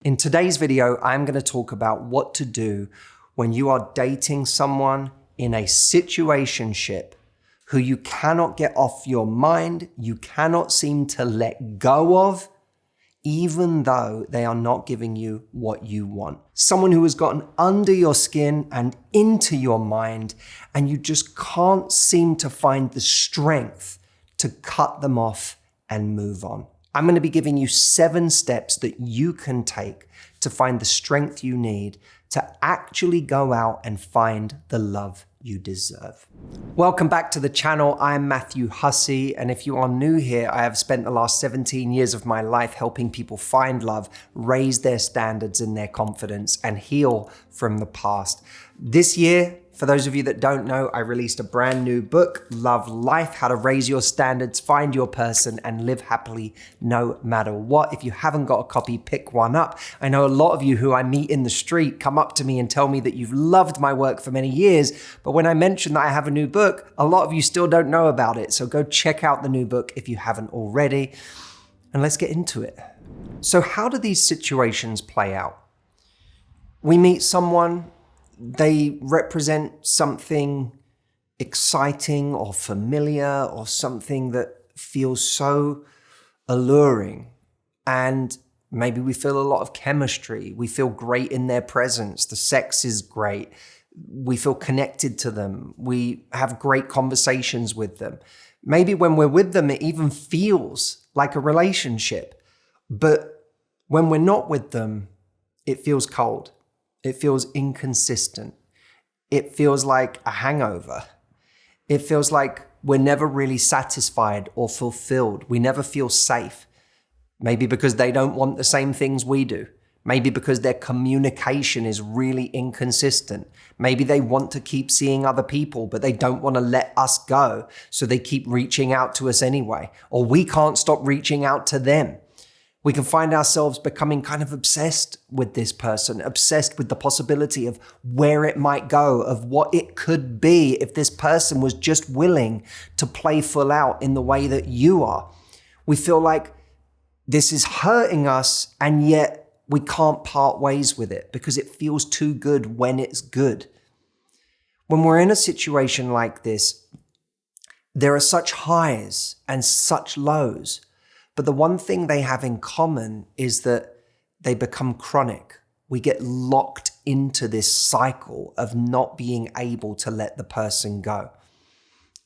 In today's video, I'm going to talk about what to do when you are dating someone in a situationship who you cannot get off your mind, you cannot seem to let go of, even though they are not giving you what you want. Someone who has gotten under your skin and into your mind, and you just can't seem to find the strength to cut them off and move on. I'm going to be giving you 7 steps that you can take to find the strength you need to actually go out and find the love you deserve. Welcome back to the channel. I'm Matthew Hussey, and if you are new here, I have spent the last 17 years of my life helping people find love, raise their standards and their confidence, and heal from the past. This year, for those of you that don't know, I released a brand new book, Love Life, How to Raise Your Standards, Find Your Person, and Live Happily No Matter What. If you haven't got a copy, pick one up. I know a lot of you who I meet in the street come up to me and tell me that you've loved my work for many years, but when I mention that I have a new book, a lot of you still don't know about it. So go check out the new book if you haven't already, and let's get into it. So how do these situations play out? We meet someone, they represent something exciting or familiar or something that feels so alluring. And maybe we feel a lot of chemistry. We feel great in their presence. The sex is great. We feel connected to them. We have great conversations with them. Maybe when we're with them, it even feels like a relationship. But when we're not with them, it feels cold. It feels inconsistent. It feels like a hangover. It feels like we're never really satisfied or fulfilled. We never feel safe. Maybe because they don't want the same things we do. Maybe because their communication is really inconsistent. Maybe they want to keep seeing other people, but they don't want to let us go. So they keep reaching out to us anyway. Or we can't stop reaching out to them. We can find ourselves becoming kind of obsessed with this person, obsessed with the possibility of where it might go, of what it could be if this person was just willing to play full out in the way that you are. We feel like this is hurting us, and yet we can't part ways with it because it feels too good when it's good. When we're in a situation like this, there are such highs and such lows. But the one thing they have in common is that they become chronic. We get locked into this cycle of not being able to let the person go.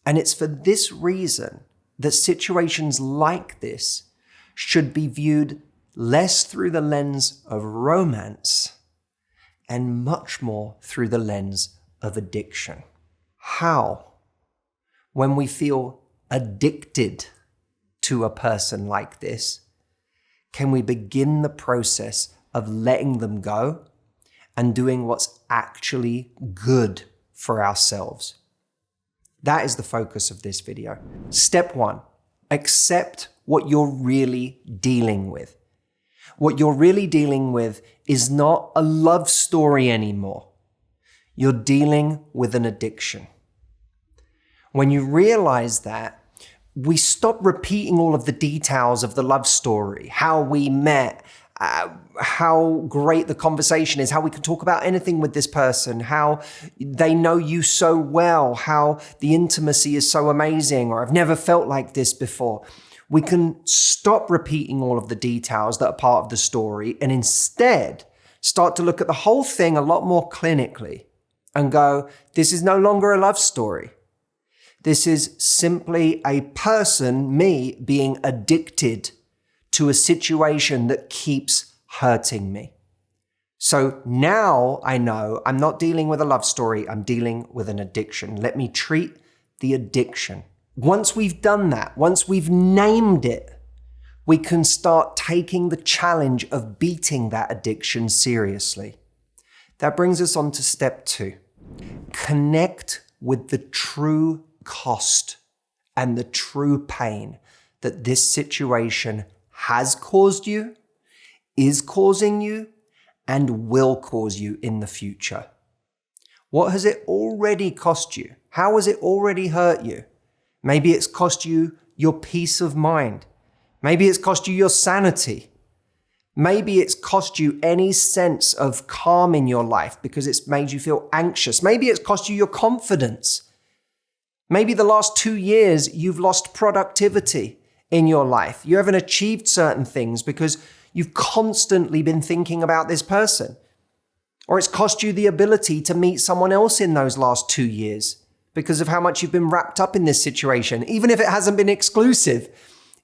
And it's for this reason that situations like this should be viewed less through the lens of romance and much more through the lens of addiction. How? When we feel addicted to a person like this, can we begin the process of letting them go and doing what's actually good for ourselves? That is the focus of this video. Step 1, accept what you're really dealing with. What you're really dealing with is not a love story anymore. You're dealing with an addiction. When you realize that, we stop repeating all of the details of the love story, how we met, how great the conversation is, how we can talk about anything with this person, how they know you so well, how the intimacy is so amazing, or I've never felt like this before. We can stop repeating all of the details that are part of the story and instead start to look at the whole thing a lot more clinically and go, this is no longer a love story. This is simply a person, me, being addicted to a situation that keeps hurting me. So now I know I'm not dealing with a love story, I'm dealing with an addiction. Let me treat the addiction. Once we've done that, once we've named it, we can start taking the challenge of beating that addiction seriously. That brings us on to step 2. Connect with the true cost and the true pain that this situation has caused you, is causing you, and will cause you in the future. What has it already cost you? How has it already hurt you? Maybe it's cost you your peace of mind. Maybe it's cost you your sanity. Maybe it's cost you any sense of calm in your life because it's made you feel anxious. Maybe it's cost you your confidence. Maybe the last 2 years you've lost productivity in your life. You haven't achieved certain things because you've constantly been thinking about this person. Or it's cost you the ability to meet someone else in those last 2 years because of how much you've been wrapped up in this situation, even if it hasn't been exclusive.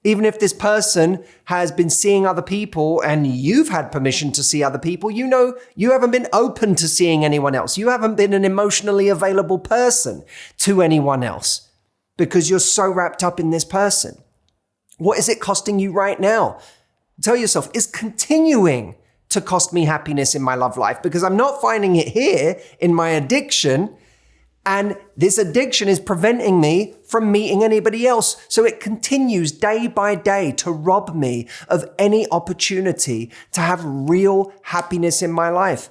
Even if this person has been seeing other people and you've had permission to see other people, you know you haven't been open to seeing anyone else. You haven't been an emotionally available person to anyone else because you're so wrapped up in this person. What is it costing you right now? Tell yourself, it's continuing to cost me happiness in my love life because I'm not finding it here in my addiction. And this addiction is preventing me from meeting anybody else. So it continues day by day to rob me of any opportunity to have real happiness in my life.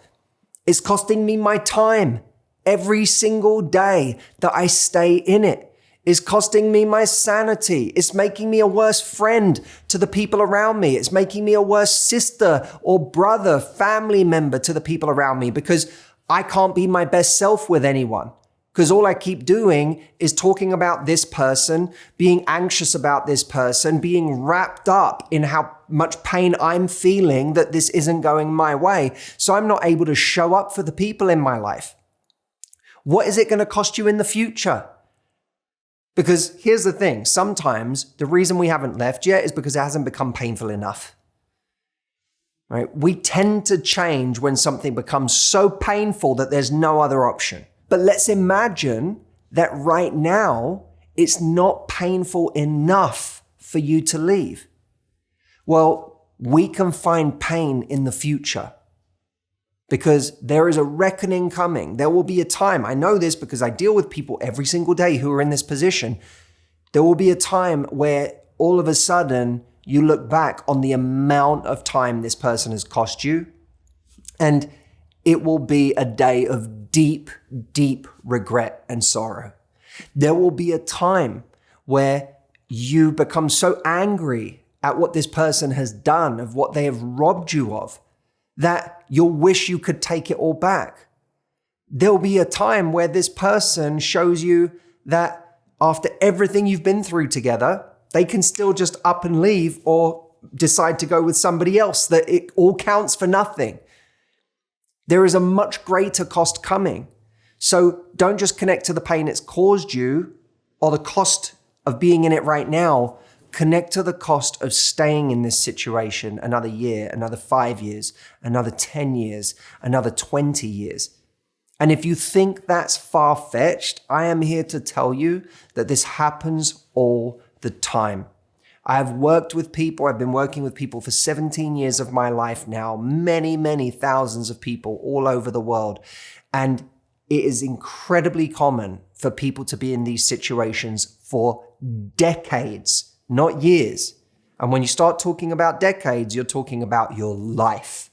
It's costing me my time every single day that I stay in it. It's costing me my sanity. It's making me a worse friend to the people around me. It's making me a worse sister or brother, family member to the people around me because I can't be my best self with anyone. Because all I keep doing is talking about this person, being anxious about this person, being wrapped up in how much pain I'm feeling that this isn't going my way. So I'm not able to show up for the people in my life. What is it going to cost you in the future? Because here's the thing. Sometimes the reason we haven't left yet is because it hasn't become painful enough. Right? We tend to change when something becomes so painful that there's no other option. But let's imagine that right now, it's not painful enough for you to leave. Well, we can find pain in the future because there is a reckoning coming. There will be a time, I know this because I deal with people every single day who are in this position. There will be a time where all of a sudden you look back on the amount of time this person has cost you, and it will be a day of deep, deep regret and sorrow. There will be a time where you become so angry at what this person has done, of what they have robbed you of, that you'll wish you could take it all back. There'll be a time where this person shows you that after everything you've been through together, they can still just up and leave or decide to go with somebody else, that it all counts for nothing. There is a much greater cost coming. So don't just connect to the pain it's caused you or the cost of being in it right now. Connect to the cost of staying in this situation another year, another 5 years, another 10 years, another 20 years. And if you think that's far-fetched, I am here to tell you that this happens all the time. I've worked with people, I've been working with people for 17 years of my life now, many, many thousands of people all over the world. And it is incredibly common for people to be in these situations for decades, not years. And when you start talking about decades, you're talking about your life.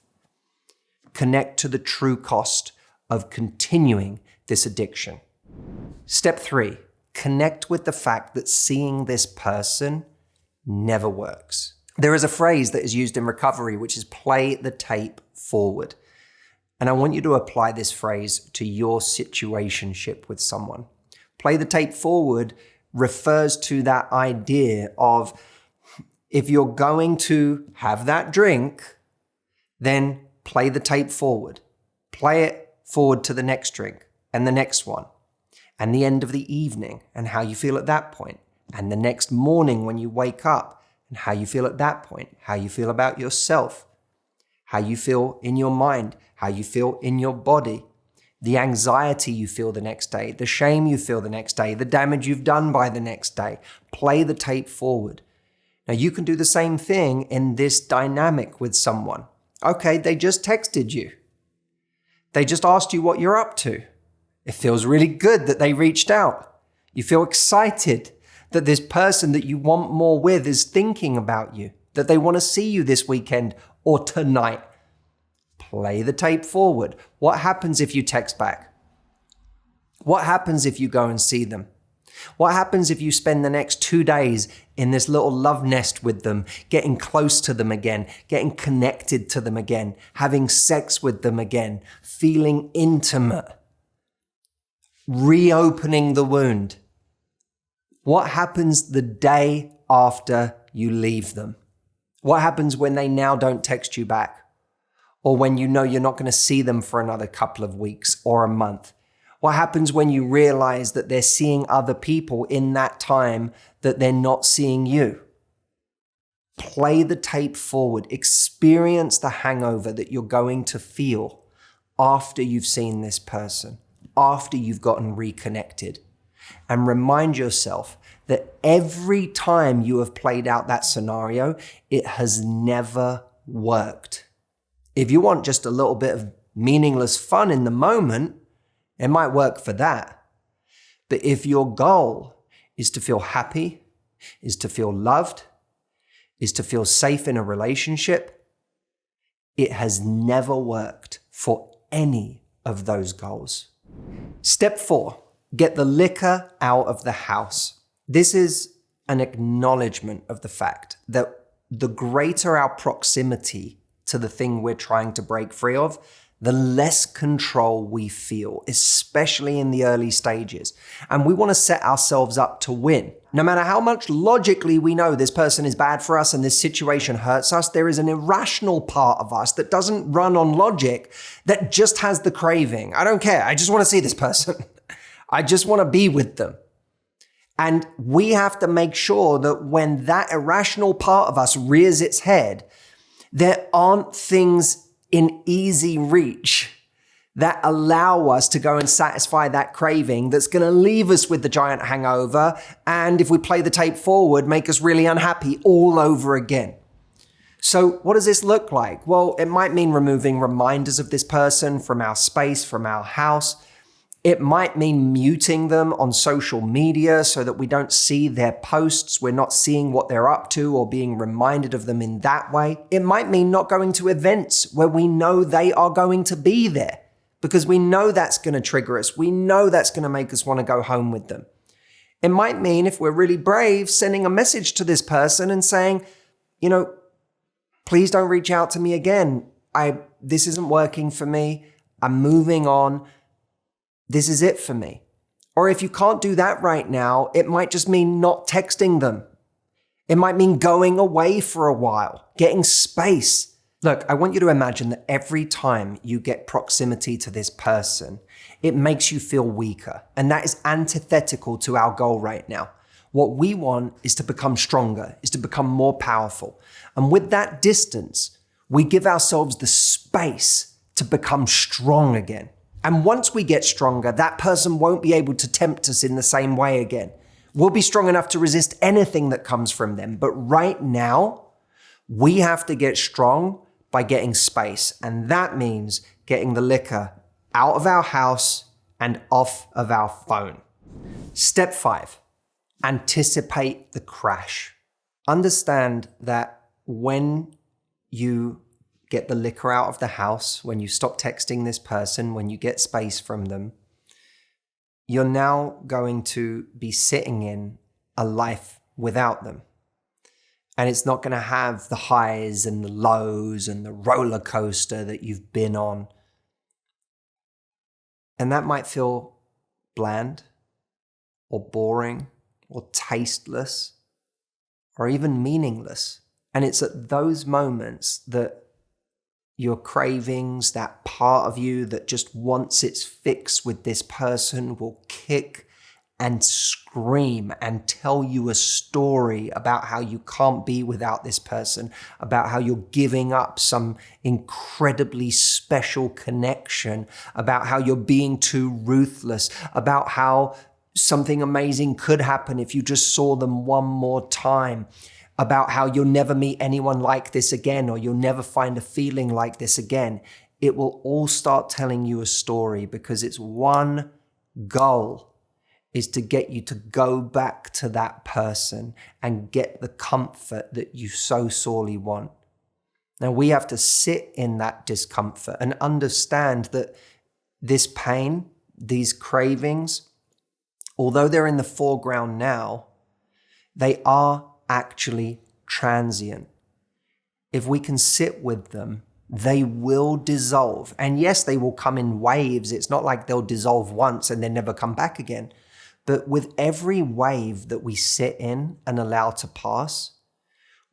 Connect to the true cost of continuing this addiction. Step 3, connect with the fact that seeing this person never works. There is a phrase that is used in recovery, which is play the tape forward. And I want you to apply this phrase to your situationship with someone. Play the tape forward refers to that idea of if you're going to have that drink, then play the tape forward. Play it forward to the next drink and the next one and the end of the evening and how you feel at that point. And the next morning when you wake up and how you feel at that point, how you feel about yourself, how you feel in your mind, how you feel in your body, the anxiety you feel the next day, the shame you feel the next day, the damage you've done by the next day. Play the tape forward. Now you can do the same thing in this dynamic with someone. Okay, they just texted you. They just asked you what you're up to. It feels really good that they reached out. You feel excited that this person that you want more with is thinking about you, that they want to see you this weekend or tonight. Play the tape forward. What happens if you text back? What happens if you go and see them? What happens if you spend the next 2 days in this little love nest with them, getting close to them again, getting connected to them again, having sex with them again, feeling intimate, reopening the wound? What happens the day after you leave them? What happens when they now don't text you back? Or when you know you're not going to see them for another couple of weeks or a month? What happens when you realize that they're seeing other people in that time that they're not seeing you? Play the tape forward. Experience the hangover that you're going to feel after you've seen this person, after you've gotten reconnected. And remind yourself that every time you have played out that scenario, it has never worked. If you want just a little bit of meaningless fun in the moment, it might work for that. But if your goal is to feel happy, is to feel loved, is to feel safe in a relationship, it has never worked for any of those goals. Step 4, get the liquor out of the house. This is an acknowledgement of the fact that the greater our proximity to the thing we're trying to break free of, the less control we feel, especially in the early stages. And we want to set ourselves up to win. No matter how much logically we know this person is bad for us and this situation hurts us, there is an irrational part of us that doesn't run on logic, that just has the craving. I don't care. I just want to see this person. I just want to be with them. And we have to make sure that when that irrational part of us rears its head, there aren't things in easy reach that allow us to go and satisfy that craving that's going to leave us with the giant hangover, and if we play the tape forward, make us really unhappy all over again. So what does this look like? Well, it might mean removing reminders of this person from our space, from our house. It might mean muting them on social media so that we don't see their posts, we're not seeing what they're up to or being reminded of them in that way. It might mean not going to events where we know they are going to be there, because we know that's going to trigger us. We know that's going to make us want to go home with them. It might mean, if we're really brave, sending a message to this person and saying, please don't reach out to me again. This isn't working for me. I'm moving on. This is it for me. Or if you can't do that right now, it might just mean not texting them. It might mean going away for a while, getting space. Look, I want you to imagine that every time you get proximity to this person, it makes you feel weaker. And that is antithetical to our goal right now. What we want is to become stronger, is to become more powerful. And with that distance, we give ourselves the space to become strong again. And once we get stronger, that person won't be able to tempt us in the same way again. We'll be strong enough to resist anything that comes from them. But right now, we have to get strong by getting space. And that means getting the liquor out of our house and off of our phone. Step 5, anticipate the crash. Understand that when you get the liquor out of the house, when you stop texting this person, when you get space from them, you're now going to be sitting in a life without them. And it's not going to have the highs and the lows and the roller coaster that you've been on. And that might feel bland or boring or tasteless or even meaningless. And it's at those moments that your cravings, that part of you that just wants its fix with this person, will kick and scream and tell you a story about how you can't be without this person, about how you're giving up some incredibly special connection, about how you're being too ruthless, about how something amazing could happen if you just saw them one more time, about how you'll never meet anyone like this again, or you'll never find a feeling like this again. It will all start telling you a story, because its one goal is to get you to go back to that person and get the comfort that you so sorely want. Now, we have to sit in that discomfort and understand that this pain, these cravings, although they're in the foreground now, they are actually transient. If we can sit with them, they will dissolve. And yes, they will come in waves. It's not like they'll dissolve once and then never come back again. But with every wave that we sit in and allow to pass,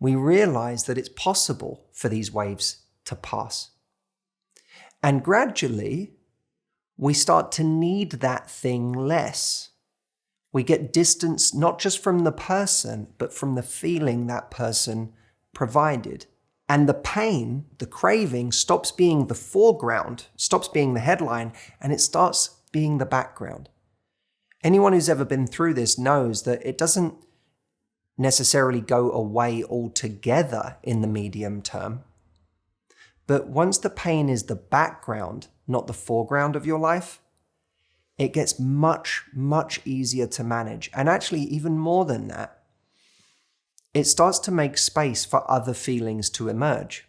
we realize that it's possible for these waves to pass. And gradually, we start to need that thing less. We get distance not just from the person, but from the feeling that person provided. And the pain, the craving, stops being the foreground, stops being the headline, and it starts being the background. Anyone who's ever been through this knows that it doesn't necessarily go away altogether in the medium term. But once the pain is the background, not the foreground of your life, it gets much, much easier to manage. And actually, even more than that, it starts to make space for other feelings to emerge.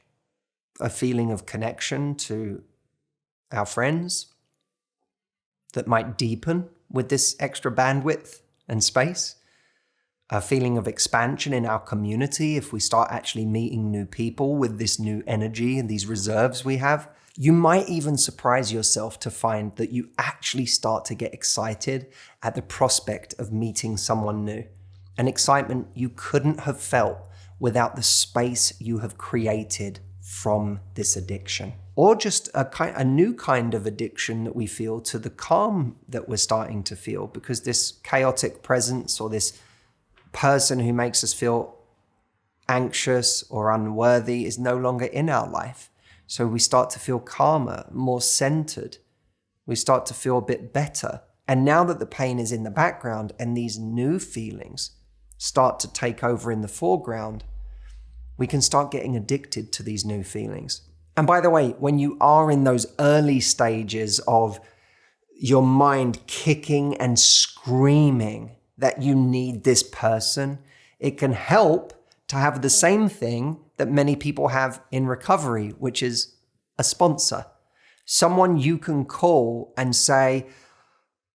A feeling of connection to our friends that might deepen with this extra bandwidth and space. A feeling of expansion in our community if we start actually meeting new people with this new energy and these reserves we have. You might even surprise yourself to find that you actually start to get excited at the prospect of meeting someone new. An excitement you couldn't have felt without the space you have created from this addiction. Or just a new kind of addiction that we feel to the calm that we're starting to feel, because this chaotic presence or this person who makes us feel anxious or unworthy is no longer in our life. So we start to feel calmer, more centered. We start to feel a bit better. And now that the pain is in the background and these new feelings start to take over in the foreground, we can start getting addicted to these new feelings. And by the way, when you are in those early stages of your mind kicking and screaming that you need this person, it can help to have the same thing that many people have in recovery, which is a sponsor. Someone you can call and say,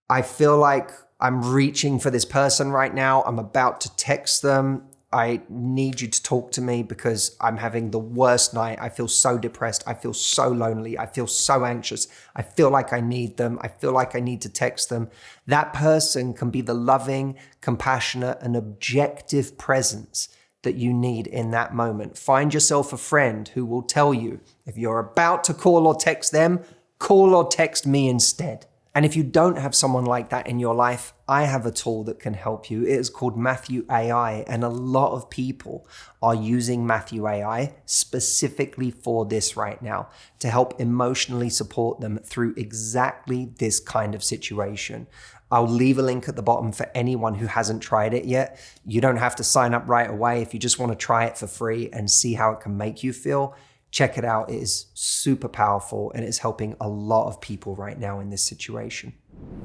I feel like I'm reaching for this person right now. I'm about to text them. I need you to talk to me because I'm having the worst night. I feel so depressed. I feel so lonely. I feel so anxious. I feel like I need them. I feel like I need to text them. That person can be the loving, compassionate, and objective presence that you need in that moment. Find yourself a friend who will tell you, if you're about to call or text them, call or text me instead. And if you don't have someone like that in your life, I have a tool that can help you. It is called Matthew AI, and a lot of people are using Matthew AI specifically for this right now, to help emotionally support them through exactly this kind of situation. I'll leave a link at the bottom for anyone who hasn't tried it yet. You don't have to sign up right away. If you just want to try it for free and see how it can make you feel, check it out. It is super powerful and it's helping a lot of people right now in this situation.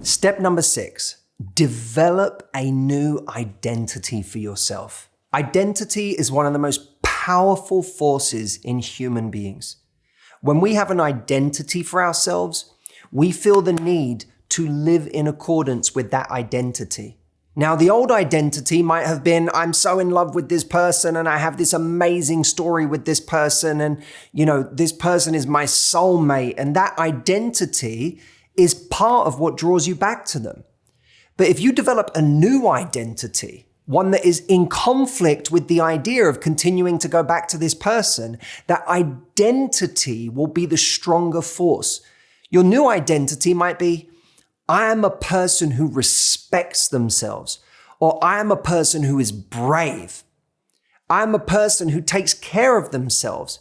Step number 6, develop a new identity for yourself. Identity is one of the most powerful forces in human beings. When we have an identity for ourselves, we feel the need to live in accordance with that identity. Now, the old identity might have been, I'm so in love with this person and I have this amazing story with this person and, this person is my soulmate. And that identity is part of what draws you back to them. But if you develop a new identity, one that is in conflict with the idea of continuing to go back to this person, that identity will be the stronger force. Your new identity might be, I am a person who respects themselves, or I am a person who is brave. I am a person who takes care of themselves.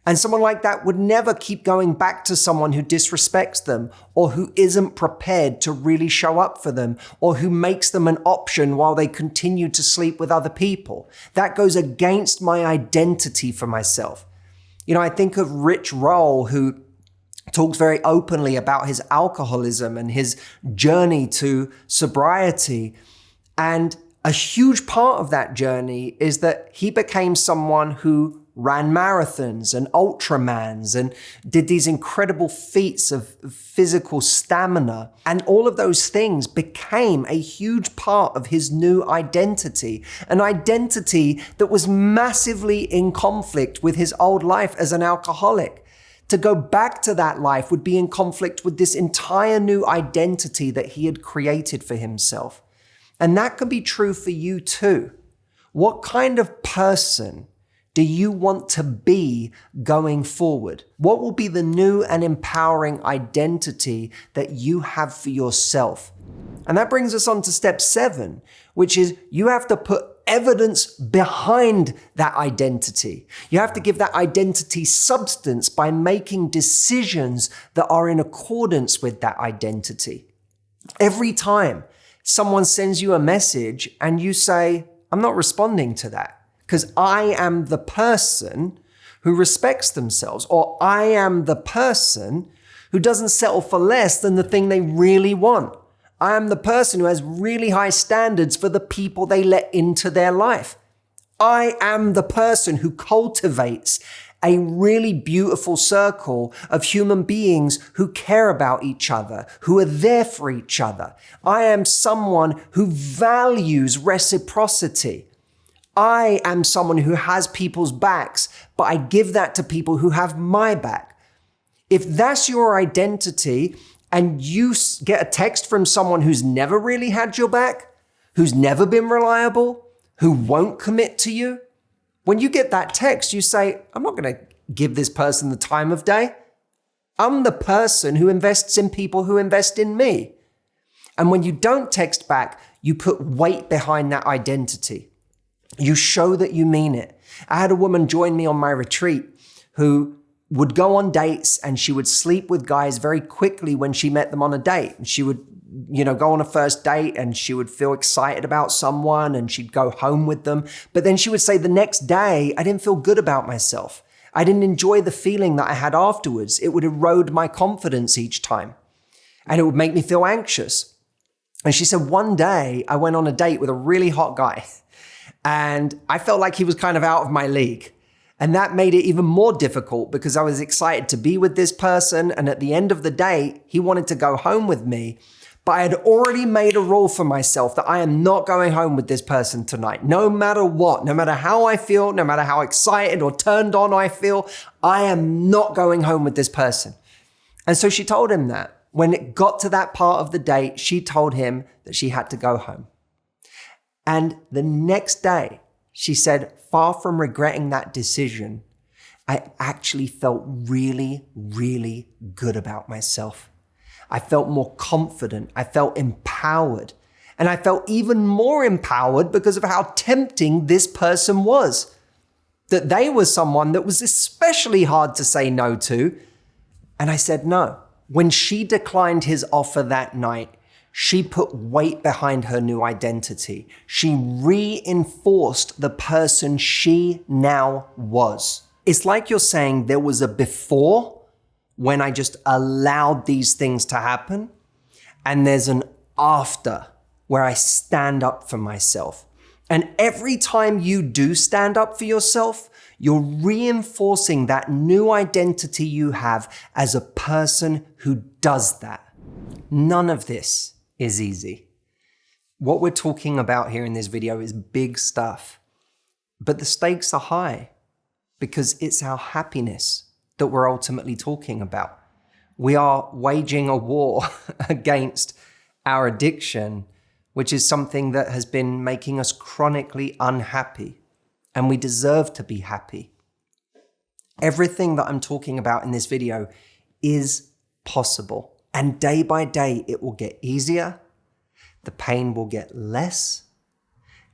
And someone like that would never keep going back to someone who disrespects them, or who isn't prepared to really show up for them, or who makes them an option while they continue to sleep with other people. That goes against my identity for myself. I think of Rich Roll, who talks very openly about his alcoholism and his journey to sobriety. And a huge part of that journey is that he became someone who ran marathons and ultramans and did these incredible feats of physical stamina. And all of those things became a huge part of his new identity, an identity that was massively in conflict with his old life as an alcoholic. To go back to that life would be in conflict with this entire new identity that he had created for himself. And that can be true for you too. What kind of person do you want to be going forward? What will be the new and empowering identity that you have for yourself? And that brings us on to step 7, which is you have to put evidence behind that identity. You have to give that identity substance by making decisions that are in accordance with that identity. Every time someone sends you a message and you say, I'm not responding to that because I am the person who respects themselves, or I am the person who doesn't settle for less than the thing they really want. I am the person who has really high standards for the people they let into their life. I am the person who cultivates a really beautiful circle of human beings who care about each other, who are there for each other. I am someone who values reciprocity. I am someone who has people's backs, but I give that to people who have my back. If that's your identity and you get a text from someone who's never really had your back, who's never been reliable, who won't commit to you, when you get that text, you say, I'm not going to give this person the time of day. I'm the person who invests in people who invest in me. And when you don't text back, you put weight behind that identity. You show that you mean it. I had a woman join me on my retreat who would go on dates and she would sleep with guys very quickly when she met them on a date. And she would, go on a first date and she would feel excited about someone and she'd go home with them. But then she would say the next day, I didn't feel good about myself. I didn't enjoy the feeling that I had afterwards. It would erode my confidence each time and it would make me feel anxious. And she said, one day I went on a date with a really hot guy and I felt like he was kind of out of my league. And that made it even more difficult because I was excited to be with this person. And at the end of the day, he wanted to go home with me. But I had already made a rule for myself that I am not going home with this person tonight. No matter what, no matter how I feel, no matter how excited or turned on I feel, I am not going home with this person. And so she told him that. When it got to that part of the date, she told him that she had to go home. And the next day, she said, far from regretting that decision, I actually felt really, really good about myself. I felt more confident. I felt empowered. And I felt even more empowered because of how tempting this person was. That they were someone that was especially hard to say no to. And I said no. When she declined his offer that night, she put weight behind her new identity. She reinforced the person she now was. It's like you're saying there was a before when I just allowed these things to happen, and there's an after where I stand up for myself. And every time you do stand up for yourself, you're reinforcing that new identity you have as a person who does that. None of this is easy. What we're talking about here in this video is big stuff, but the stakes are high because it's our happiness that we're ultimately talking about. We are waging a war against our addiction, which is something that has been making us chronically unhappy, and we deserve to be happy. Everything that I'm talking about in this video is possible. And day by day, it will get easier, the pain will get less,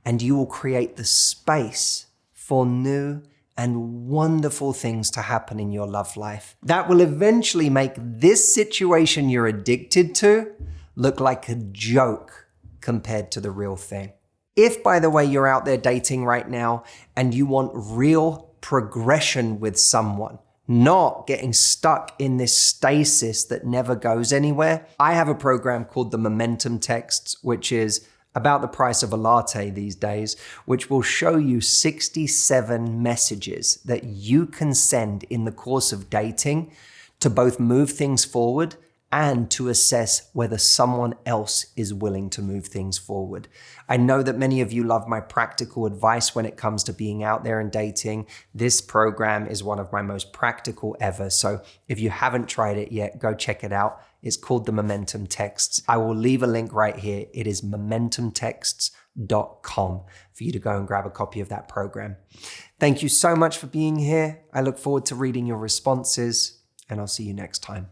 and you will create the space for new and wonderful things to happen in your love life. That will eventually make this situation you're addicted to look like a joke compared to the real thing. If, by the way, you're out there dating right now and you want real progression with someone, not getting stuck in this stasis that never goes anywhere, I have a program called the Momentum Texts, which is about the price of a latte these days, which will show you 67 messages that you can send in the course of dating to both move things forward and to assess whether someone else is willing to move things forward. I know that many of you love my practical advice when it comes to being out there and dating. This program is one of my most practical ever. So if you haven't tried it yet, go check it out. It's called the Momentum Texts. I will leave a link right here. It is momentumtexts.com for you to go and grab a copy of that program. Thank you so much for being here. I look forward to reading your responses, and I'll see you next time.